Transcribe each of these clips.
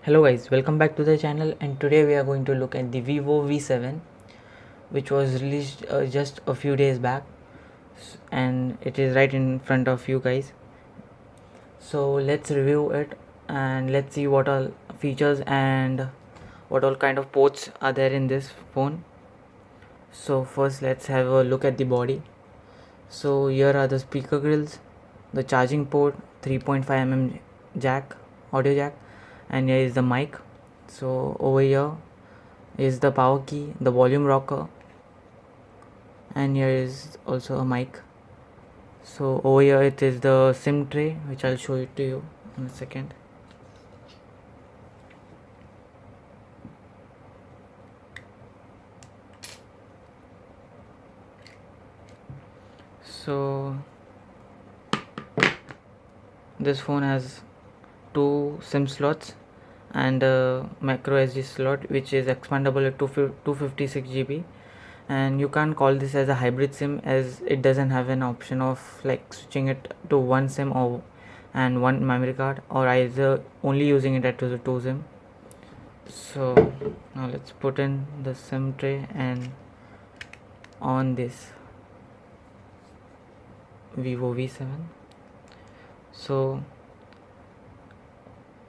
Hello guys, welcome back to the channel, and today we are going to look at the VIVO V7, which was released just a few days back, and it is right in front of you guys. So let's review it and let's see what all features and what all kind of ports are there in this phone. So first let's have a look at the body. So here are the speaker grills, the charging port, 3.5 mm jack, audio jack, and here is the mic. So over here is the power key, the volume rocker, and here is also a mic. So over here it is the SIM tray, which I'll show it to you in a second. So this phone has two SIM slots and a micro SD slot, which is expandable at 256 GB, and you can't call this as a hybrid SIM as it doesn't have an option of like switching it to one SIM or and one memory card, or either only using it at two SIM. So now let's put in the SIM tray and on this VIVO V7. So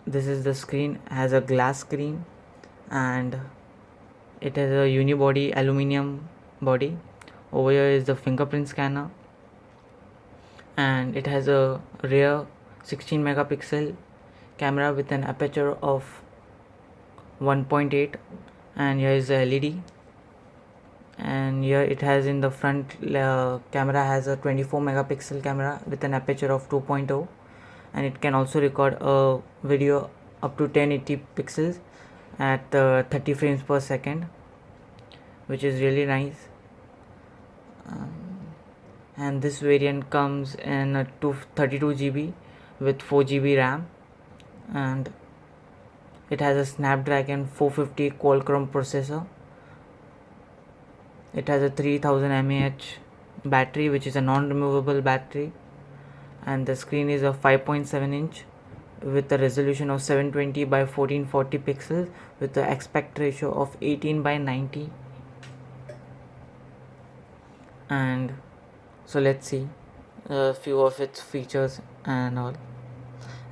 this is the screen, has a glass screen, and it has a unibody aluminum body. Over here is the fingerprint scanner, and it has a rear 16 megapixel camera with an aperture of 1.8, and here is the LED, and here it has in the front camera has a 24 megapixel camera with an aperture of 2.0, and it can also record a video up to 1080 pixels at 30 frames per second, which is really nice. And this variant comes in a 32 GB with 4 GB RAM, and it has a Snapdragon 450 Qualcomm processor. It has a 3000 mAh battery, which is a non-removable battery, and the screen is a 5.7 inch with a resolution of 720 by 1440 pixels with the aspect ratio of 18 by 90. And so let's see a few of its features and all,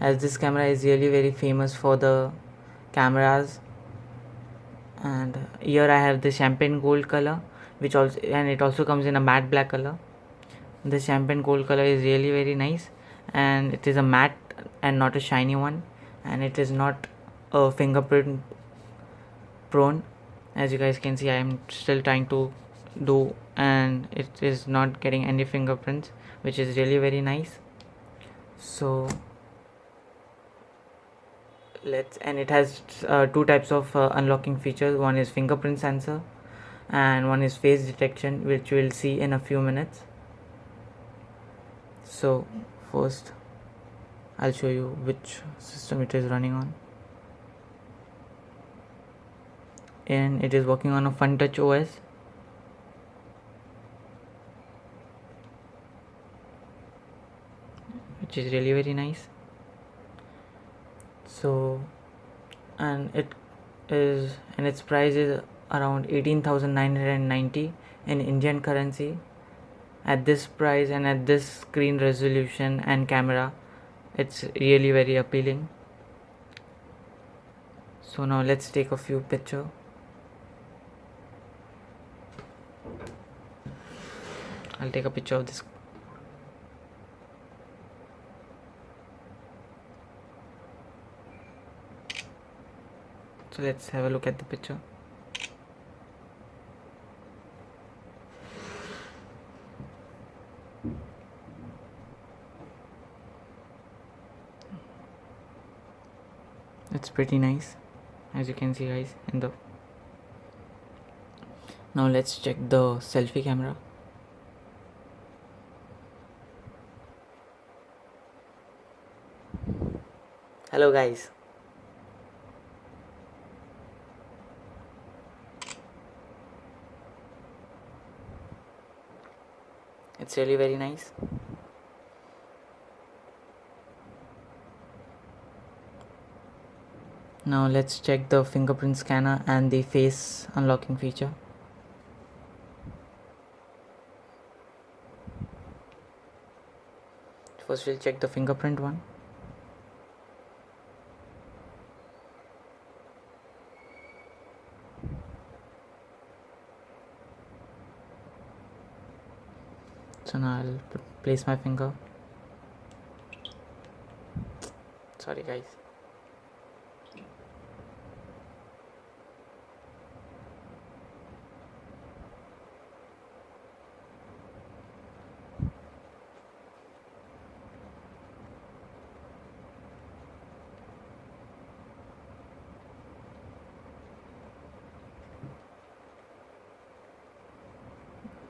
as this camera is really very famous for the cameras. And here I have the champagne gold color, which also, and it also comes in a matte black color. The champagne gold color is really very nice, and it is a matte and not a shiny one, and it is not a fingerprint prone. As you guys can see, I am still trying to do, and it is not getting any fingerprints, which is really very nice. So and it has two types of unlocking features. One is fingerprint sensor and one is face detection, which we'll see in a few minutes. So first I'll show you which system it is running on, and it is working on a FunTouch OS. Which is really very nice. So and its price is around 18,990 in Indian currency. At this price and at this screen resolution and camera, it's really very appealing. So now let's take a few pictures. I'll take a picture of this. So let's have a look at the picture. It's pretty nice, as you can see guys in the. Now let's check the selfie camera. Hello guys. It's really very nice. Now let's check the fingerprint scanner and the face unlocking feature. First we'll check the fingerprint one. So now I'll place my finger. Sorry guys.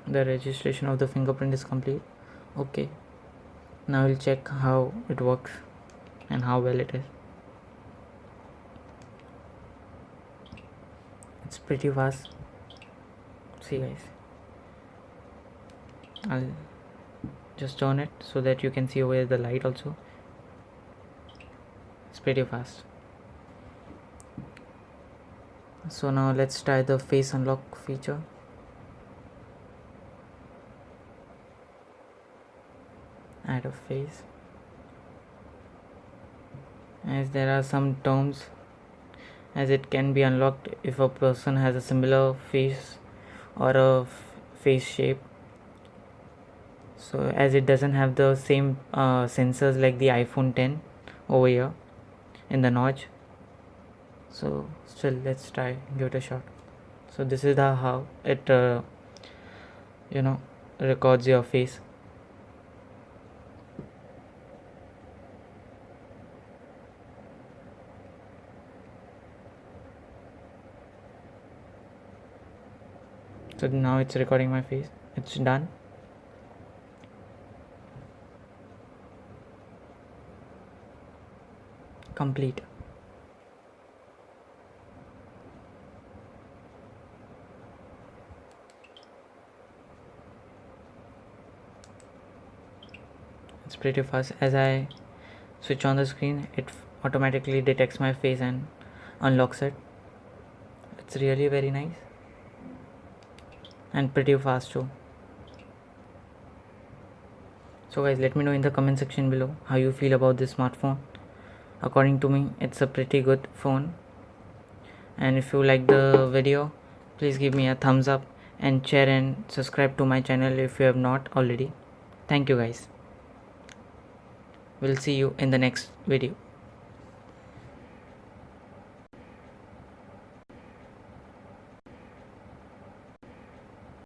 The registration of the fingerprint is complete. Okay, now we'll check how it works and how well it is. It's pretty fast. See guys, I'll just turn it so that you can see over the light also. It's pretty fast. So now let's try the face unlock feature. Add a face, as there are some terms, as it can be unlocked if a person has a similar face or a face shape. So as it doesn't have the same sensors like the iPhone 10 over here in the notch, so still let's try, give it a shot. So this is the how it records your face. So now it's recording my face. It's done. Complete. It's pretty fast. As I switch on the screen, it automatically detects my face and unlocks it. It's really very nice and pretty fast too. So guys, let me know in the comment section below how you feel about this smartphone. According to me, it's a pretty good phone, and if you like the video, please give me a thumbs up and share and subscribe to my channel if you have not already. Thank you guys. We'll see you in the next video.